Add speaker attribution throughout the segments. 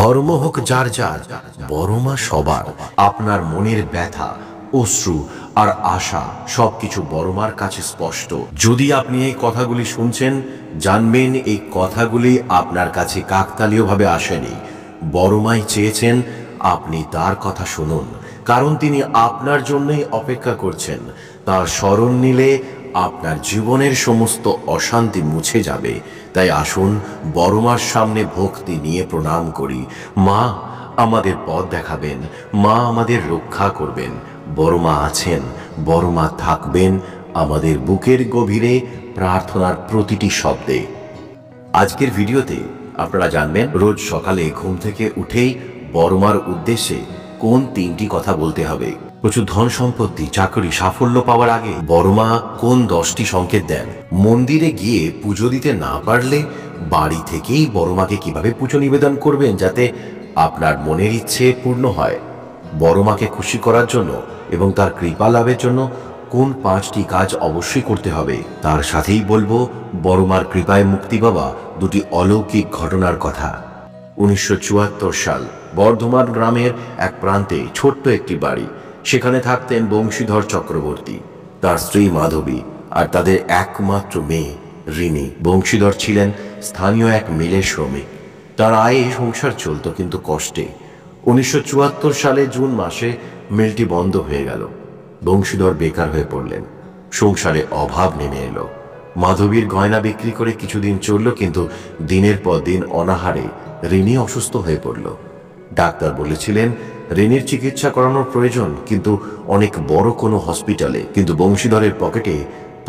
Speaker 1: ধর্ম হোক যার যার, বড় মা সবার। আপনার মনের ব্যথা, অশ্রু আর আশা সবকিছু বড় মার কাছে স্পষ্ট। যদি আপনি এই কথাগুলি শুনছেন, জানবেন এই কথাগুলি আপনার কাছে কাকতালীয়ভাবে আসেনি। বড় মাই চেয়েছেন আপনি তার কথা শুনুন, কারণ তিনি আপনার জন্যই অপেক্ষা করছেন। তার স্মরণ নিলে আপনার জীবনের সমস্ত অশান্তি মুছে যাবে। তাই আসুন বড় মার সামনে ভক্তি নিয়ে প্রণাম করি। মা আমাদের পথ দেখাবেন, মা আমাদের রক্ষা করবেন। বড় মা আছেন, বড় মা থাকবেন আমাদের বুকের গভীরে প্রার্থনার প্রতিটি শব্দে। আজকের ভিডিওতে আপনারা জানবেন রোজ সকালে ঘুম থেকে উঠেই বড় মার উদ্দেশ্যে কোন তিনটি কথা বলতে হবে। প্রচুর ধন সম্পত্তি, চাকরি, সাফল্য পাওয়ার আগে বড় মা কোন 10টি সংকেত দেন। মন্দিরে গিয়ে পুজো দিতে না পারলে বাড়ি থেকেই বড় মাকে কিভাবে পুজো নিবেদন করবেন যাতে আপনার মনের ইচ্ছে পূর্ণ হয়। বড় মাকে খুশি করার জন্য এবং তার কৃপা লাভের জন্য কোন 5টি কাজ অবশ্যই করতে হবে। তার সাথেই বলবো বড় মার কৃপায় মুক্তি পাওয়া 2টি অলৌকিক ঘটনার কথা। 1974 সাল, বর্ধমান গ্রামের এক প্রান্তে ছোট্ট একটি বাড়ি। সেখানে থাকতেন বংশীধর চক্রবর্তী, তার স্ত্রী মাধবী আর তাদের একমাত্র মেয়ে রিনি। বংশীধর ছিলেন স্থানীয় এক মিলের শ্রমিক। তার আয়ে সংসার চলত কিন্তু কষ্টে। 1974 সালে জুন মাসে মিলটি বন্ধ হয়ে গেল। বংশীধর বেকার হয়ে পড়লেন। সংসারে অভাব নেমে এলো। মাধবীর গয়না বিক্রি করে কিছুদিন চলল, কিন্তু দিনের পর দিন অনাহারে রিনি অসুস্থ হয়ে পড়ল। ডাক্তার বলেছিলেন রিনির চিকিৎসা করানোর প্রয়োজন, কিন্তু অনেক বড় কোনো হসপিটালে। কিন্তু বংশীধরের পকেটে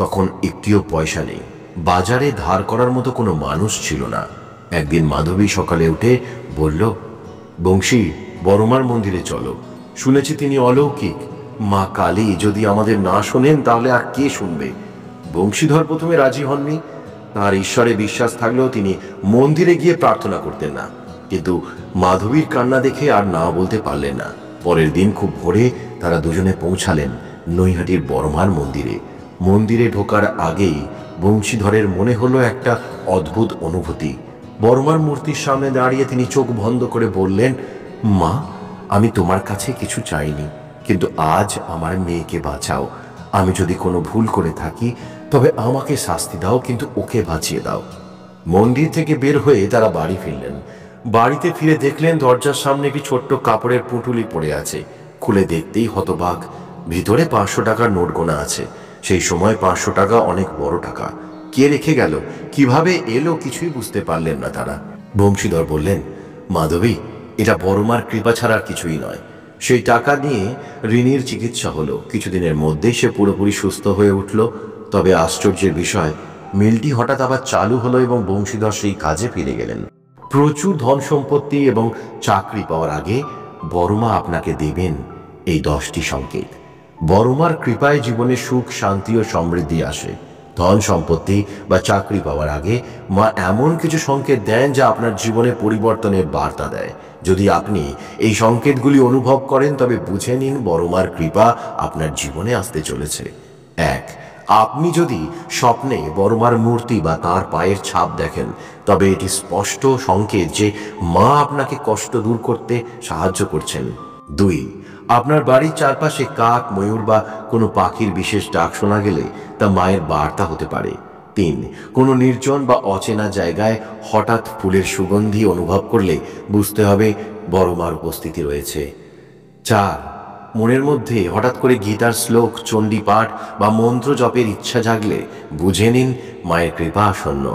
Speaker 1: তখন একটিও পয়সা নেই। বাজারে ধার করার মতো কোনো মানুষ ছিল না। একদিন মাধবী সকালে উঠে বলল, বংশী, বড়মার মন্দিরে চলো, শুনেছি তিনি অলৌকিক। মা কালী যদি আমাদের না শোনেন তাহলে আর কে শুনবে? বংশীধর প্রথমে রাজি হননি। তার ঈশ্বরে বিশ্বাস থাকলেও তিনি মন্দিরে গিয়ে প্রার্থনা করতেন না। কিন্তু মাধবীর কান্না দেখে আর না বলতে পারলেন না। পরের দিন খুব ভোরে তারা দুজনে পৌঁছালেন নৈহাটির বড়মার মন্দিরে। মন্দিরে ঢোকার আগেই বংশীধরের মনে হলো একটা অদ্ভুত অনুভূতি। বড়মার মূর্তির সামনে দাঁড়িয়ে তিনি চোখ বন্ধ করে বললেন, মা, আমি তোমার কাছে কিছু চাইনি, কিন্তু আজ আমার মেয়েকে বাঁচাও। আমি যদি কোনো ভুল করে থাকি তবে আমাকে শাস্তি দাও, কিন্তু ওকে বাঁচিয়ে দাও। মন্দির থেকে বের হয়ে তারা বাড়ি ফিরলেন। বাড়িতে ফিরে দেখলেন দরজার সামনে একটি ছোট্ট কাপড়ের পুঁটুলি পড়ে আছে। খুলে দেখতেই হতবাক, ভিতরে 500 টাকার নোট গোনা আছে। সেই সময় 500 টাকা অনেক বড় টাকা। কে রেখে গেল, কিভাবে এলো, কিছুই বুঝতে পারলেন না তারা। বংশীধর বললেন, মাধবী, এটা বড়মার কৃপা ছাড়া কিছুই নয়। সেই টাকা নিয়ে রিনির চিকিৎসা হলো। কিছুদিনের মধ্যেই সে পুরোপুরি সুস্থ হয়ে উঠল। তবে আশ্চর্যের বিষয়, মিলটি হঠাৎ আবার চালু হলো এবং বংশীধর সেই কাজে ফিরে গেলেন। প্রচুর ধন সম্পত্তি এবং চাকরি পাওয়ার আগে বড়মা আপনাকে দেবেন এই 10টি সংকেত। বড়মার কৃপায় জীবনে সুখ, শান্তি ও সমৃদ্ধি আসে। ধন সম্পত্তি বা চাকরি পাওয়ার আগে মা এমন কিছু সংকেত দেন যা আপনার জীবনে পরিবর্তনের বার্তা দেয়। যদি আপনি এই সংকেতগুলি অনুভব করেন তবে বুঝে নিন বড়মার কৃপা আপনার জীবনে আসতে চলেছে। 1, আপনি যদি স্বপ্নে বড়মার মূর্তি বা তার পায়ের ছাপ দেখেন তবে এটি স্পষ্ট সংকেত যে মা আপনাকে কষ্ট দূর করতে সাহায্য করছেন। 2, আপনার বাড়ির চারপাশে কাক, ময়ূর বা কোনো পাখির বিশেষ ডাক শোনা গেলে তা মায়ের বার্তা হতে পারে। 3, কোনো নির্জন বা অচেনা জায়গায় হঠাৎ ফুলের সুগন্ধি অনুভব করলে বুঝতে হবে বড়মার উপস্থিতি রয়েছে। 4, মনের মধ্যে হঠাৎ করে গীতার শ্লোক, চণ্ডী পাঠ বা মন্ত্র জপের ইচ্ছা জাগলে বুঝে নিন মায়ের কৃপা আসন্ন।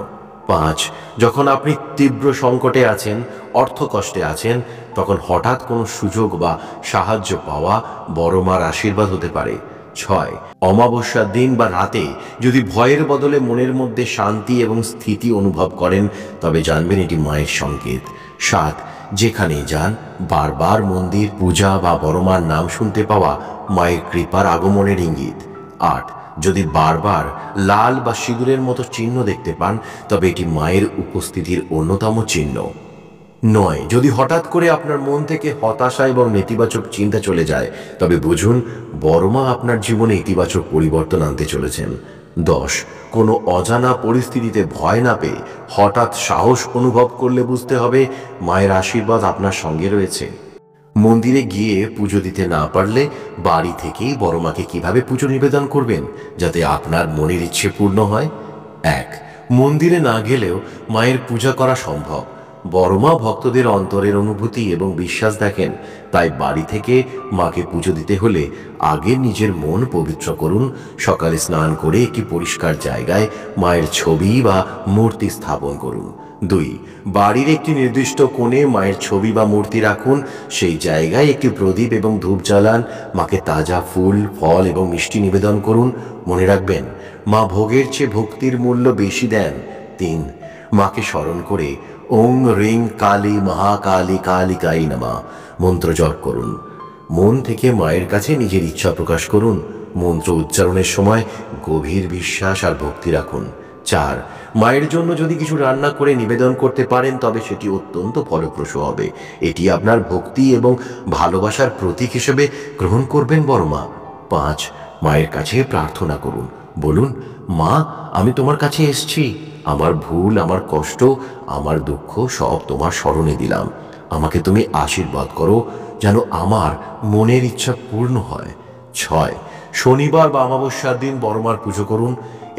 Speaker 1: 5, যখন আপনি তীব্র সংকটে আছেন, অর্থকষ্টে আছেন, তখন হঠাৎ কোনো সুযোগ বা সাহায্য পাওয়া বড়মার আশীর্বাদ হতে পারে। 6, অমাবস্যার দিন বা রাতে যদি ভয়ের বদলে মনের মধ্যে শান্তি এবং স্থিতি অনুভব করেন তবে জানবেন এটি মায়ের সংকেত। 7, যেখানেই যান বারবার মন্দির, পূজা বা বড়মার নাম শুনতে পাওয়া মায়ের কৃপার আগমনের ইঙ্গিত। 8, যদি বারবার লাল বা সিঁদুরের মতো চিহ্ন দেখতে পান তবে এটি মায়ের উপস্থিতির অন্যতম চিহ্ন। 9, যদি হঠাৎ করে আপনার মন থেকে হতাশা এবং নেতিবাচক চিন্তা চলে যায় তবে বুঝুন বড়মা আপনার জীবনে ইতিবাচক পরিবর্তন আনতে চলেছেন। 10 কোনো অজানা পরিস্থিতিতে ভয় না পেয়ে হঠাৎ সাহস অনুভব করলে বুঝতে হবে মায়ের আশীর্বাদ আপনার সঙ্গে রয়েছে। মন্দিরে গিয়ে পুজো দিতে না পারলে বাড়ি থেকেই বড় মাকে কিভাবে পুজো নিবেদন করবেন যাতে আপনার মনের ইচ্ছে পূর্ণ হয়? 1 মন্দিরে না গেলেও মায়ের পূজা করা সম্ভব। বড় মা ভক্তদের অন্তরের অনুভূতি এবং বিশ্বাস দেখেন, তাই বাড়ি থেকে মাকে পুজো দিতে হলে আগে নিজের মন পবিত্র করুন। সকালে স্নান করে একটি পরিষ্কার জায়গায় মায়ের ছবি বা মূর্তি স্থাপন করুন। 2 বাড়ির একটি নির্দিষ্ট কোণে মায়ের ছবি বা মূর্তি রাখুন। সেই জায়গায় একটি প্রদীপ এবং ধূপ জ্বালান। মাকে তাজা ফুল, ফল এবং মিষ্টি নিবেদন করুন। মনে রাখবেন, মা ভোগের চেয়ে ভক্তির মূল্য বেশি দেন। 3 মাকে স্মরণ করে ওং রিং কালী মহাকালী কালিকাই নমঃ মন্ত্র জপ করুন। মন থেকে মায়ের কাছে নিজের ইচ্ছা প্রকাশ করুন। মন্ত্র উচ্চারণের সময় গভীর বিশ্বাস আর ভক্তি রাখুন। 4 মায়ের জন্য যদি কিছু রান্না করে নিবেদন করতে পারেন তবে সেটি অত্যন্ত ফলপ্রসূ হবে। এটি আপনার ভক্তি এবং ভালোবাসার প্রতীক হিসেবে গ্রহণ করবেন বড় মা। 5 মায়ের কাছে প্রার্থনা করুন। বলুন, মা, আমি তোমার কাছে এসেছি। আমার ভুল, আমার কষ্ট, আমার দুঃখ সব তোমার স্মরণে দিলাম। আমাকে তুমি আশীর্বাদ করো যেন আমার মনের ইচ্ছা পূর্ণ হয়। 6 শনিবার বা অমাবস্যার দিন বড় মার পুজো করুন।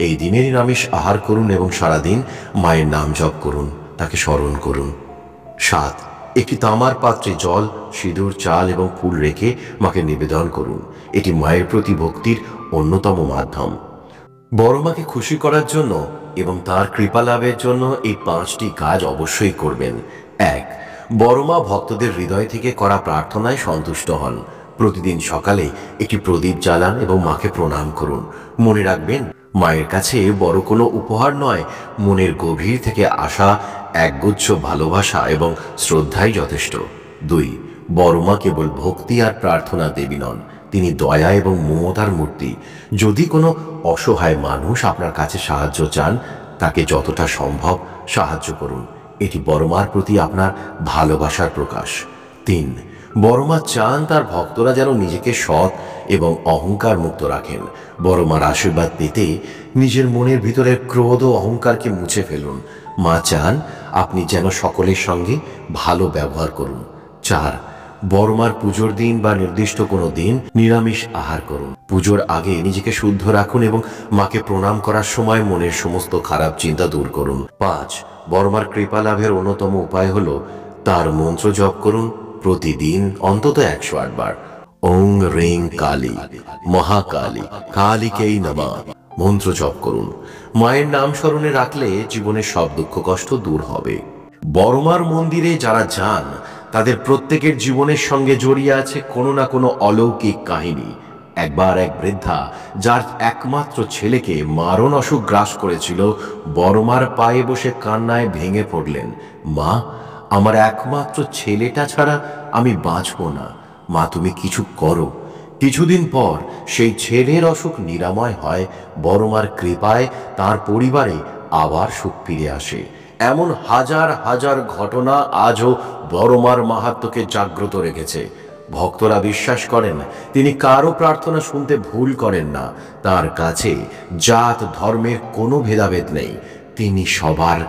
Speaker 1: এই দিনে নিরামিষ আহার করুন এবং সারাদিন মায়ের নাম জপ করুন, তাকে স্মরণ করুন। 7 একটি তামার পাত্রে জল, সিঁদুর, চাল এবং ফুল রেখে মাকে নিবেদন করুন। এটি মায়ের প্রতি ভক্তির অন্যতম মাধ্যম। বড় মাকে খুশি করার জন্য এবং তার কৃপা লাভের জন্য এই 5টি কাজ অবশ্যই করবেন। 1 বড় মা ভক্তদের হৃদয় থেকে করা প্রার্থনায় সন্তুষ্ট হন। প্রতিদিন সকালে একটি প্রদীপ জ্বালান এবং মাকে প্রণাম করুন। মনে রাখবেন, মায়ের কাছে বড় কোনো উপহার নয়, মনের গভীর থেকে আসা একগুচ্ছ ভালোবাসা এবং শ্রদ্ধাই যথেষ্ট। 2 বড় মা কেবল ভক্তি আর প্রার্থনা দেবী নন, তিনি দয়া এবং মমতার মূর্তি। যদি কোনো অসহায় মানুষ আপনার কাছে সাহায্য চান, তাকে যতটা সম্ভব সাহায্য করুন। এটি বড় মার প্রতি আপনার ভালোবাসার প্রকাশ। 3 বড় মা চান তার ভক্তরা যেন নিজেকে সৎ এবং অহংকার মুক্ত রাখেন। বড় মার আশীর্বাদ পেতে নিজের মনের ভিতরের ক্রোধ ও অহংকারকে মুছে ফেলুন। মা চান আপনি যেন সকলের সঙ্গে ভালো ব্যবহার করুন। 4 বড় মার পুজোর দিন বা নির্দিষ্ট কোনো দিন নিরামিষ আহার করুন। পুজোর আগে নিজেকে শুদ্ধ রাখুন এবং মাকে প্রণাম করার সময় মনের সমস্ত খারাপ চিন্তা দূর করুন। 5 বড় মার কৃপা লাভের অন্যতম উপায় হলো তার মন্ত্র জপ করুন। প্রতিদিন অন্তত 108 বার ওং রিং কালী মহাকালী কালিকেই নমঃ মন্ত্র জপ করুন। মায়ের নাম স্মরণে রাখলে জীবনের সব দুঃখ কষ্ট দূর হবে। বড় মার মন্দিরে যারা যান তাদের প্রত্যেকের জীবনের সঙ্গে জড়িয়ে আছে কোনো না কোনো অলৌকিক কাহিনী। একবার এক বৃদ্ধা, যার একমাত্র ছেলেকে মারণ অসুখ গ্রাস করেছিল, বড় মার পায়ে বসে কান্নায় ভেঙে পড়লেন। মা, আমার একমাত্র ছেলেটা ছাড়া আমি বাঁচব না। মা, তুমি কিছু করো। কিছুদিন পর সেই ছেলের অসুখ নিরাময় হয়। বড় মার কৃপায় তার পরিবারে আবার সুখ ফিরে আসে। এমন হাজার হাজার ঘটনা আজও বড় মার মাহাত্ম্যকে জাগ্রত রেখেছে। ভক্তরা বিশ্বাস করেন তিনি কারো প্রার্থনা শুনতে ভুল করেন না। তার কাছে জাত ধর্মের কোনো ভেদাভেদ নেই, তিনি সবার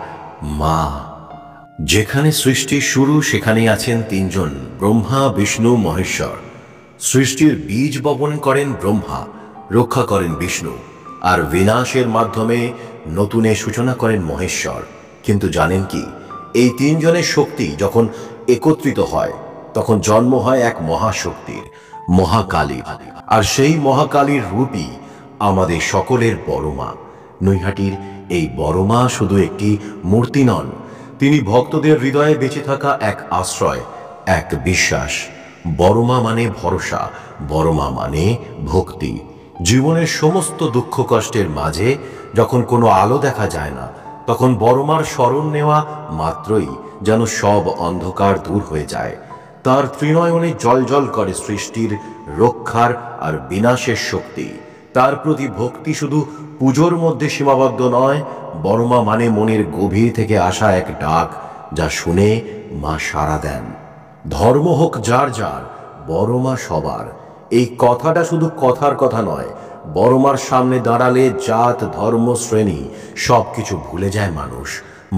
Speaker 1: মা। যেখানে সৃষ্টির শুরু সেখানেই আছেন 3 জন, ব্রহ্মা, বিষ্ণু, মহেশ্বর। সৃষ্টির বীজ বপন করেন ব্রহ্মা, রক্ষা করেন বিষ্ণু, আর বিনাশের মাধ্যমে নতুনের সূচনা করেন মহেশ্বর। কিন্তু জানেন কি, এই 3 জনের শক্তি যখন একত্রিত হয় তখন জন্ম হয় এক মহাশক্তির, মহাকালীর। আর সেই মহাকালীর রূপই আমাদের সকলের বড় মা। নৈহাটির এই বড় মা শুধু একটি মূর্তি নন, তিনি ভক্তদের হৃদয়ে বেঁচে থাকা এক আশ্রয়, এক বিশ্বাস। বড় মা মানে ভরসা, বড় মা মানে ভক্তি। জীবনের সমস্ত দুঃখ কষ্টের মাঝে যখন কোনো আলো দেখা যায় না, তখন বড় মার স্মরণ নেওয়া মাত্রই যেন সব অন্ধকার দূর হয়ে যায়। তার ত্রিনয়নে জলজল করে সৃষ্টির, রক্ষার আর বিনাশের শক্তি। তার প্রতি ভক্তি শুধু পুজোর মধ্যে সীমাবদ্ধ নয়, বড় মা মানে মনের গভীর থেকে আসা এক ডাক, যা শুনে মা সাড়া দেন। ধর্ম হোক যার যার, বড় মা সবার। এই কথাটা শুধু কথার কথা নয়, বড়মার সামনে দাঁড়ালে জাত ধর্ম শ্রেণী সবকিছু ভুলে যায় মানুষ।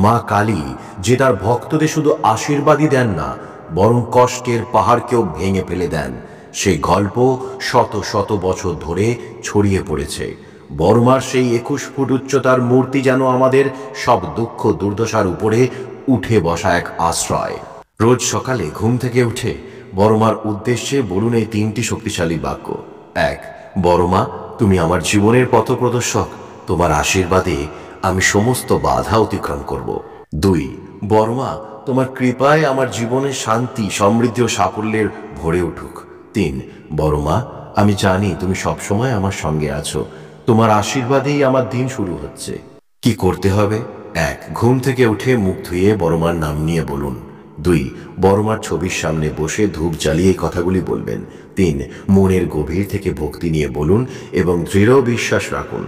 Speaker 1: মা কালী যে তার ভক্তদের শুধু আশীর্বাদই দেন না, বরং কষ্টের পাহাড়কেও ভেঙে ফেলে দেন, সেই গল্প শত শত বছর ধরে ছড়িয়ে পড়েছে। বড়মার সেই 21 ফুট উচ্চতার মূর্তি যেন আমাদের সব দুঃখ দুর্দশার উপরে উঠে বসা এক আশ্রয়। রোজ সকালে ঘুম থেকে উঠে বড়মার উদ্দেশ্যে বলুন এই 3টি শক্তিশালী বাক্য। 1, বড়মা, তুমি আমার জীবনের পথপ্রদর্শক, তোমার আশীর্বাদে আমি সমস্ত বাধা অতিক্রম করব। 2, বড়মা, তোমার কৃপায় আমার জীবনে শান্তি, সমৃদ্ধি ও সাফল্যের ভরে উঠুক। 3, বড়মা, আমি জানি তুমি সবসময় আমার সঙ্গে আছো, তোমার আশীর্বাদেই আমার দিন শুরু হচ্ছে। কি করতে হবে? 1, ঘুম থেকে উঠে মুখ ধুয়ে বড়মার নাম নিয়ে বলুন। 2, বড়মার ছবির সামনে বসে ধূপ জ্বালিয়ে কথাগুলি বলবেন। 3, মনের গভীর থেকে ভক্তি নিয়ে বলুন এবং দৃঢ় বিশ্বাস রাখুন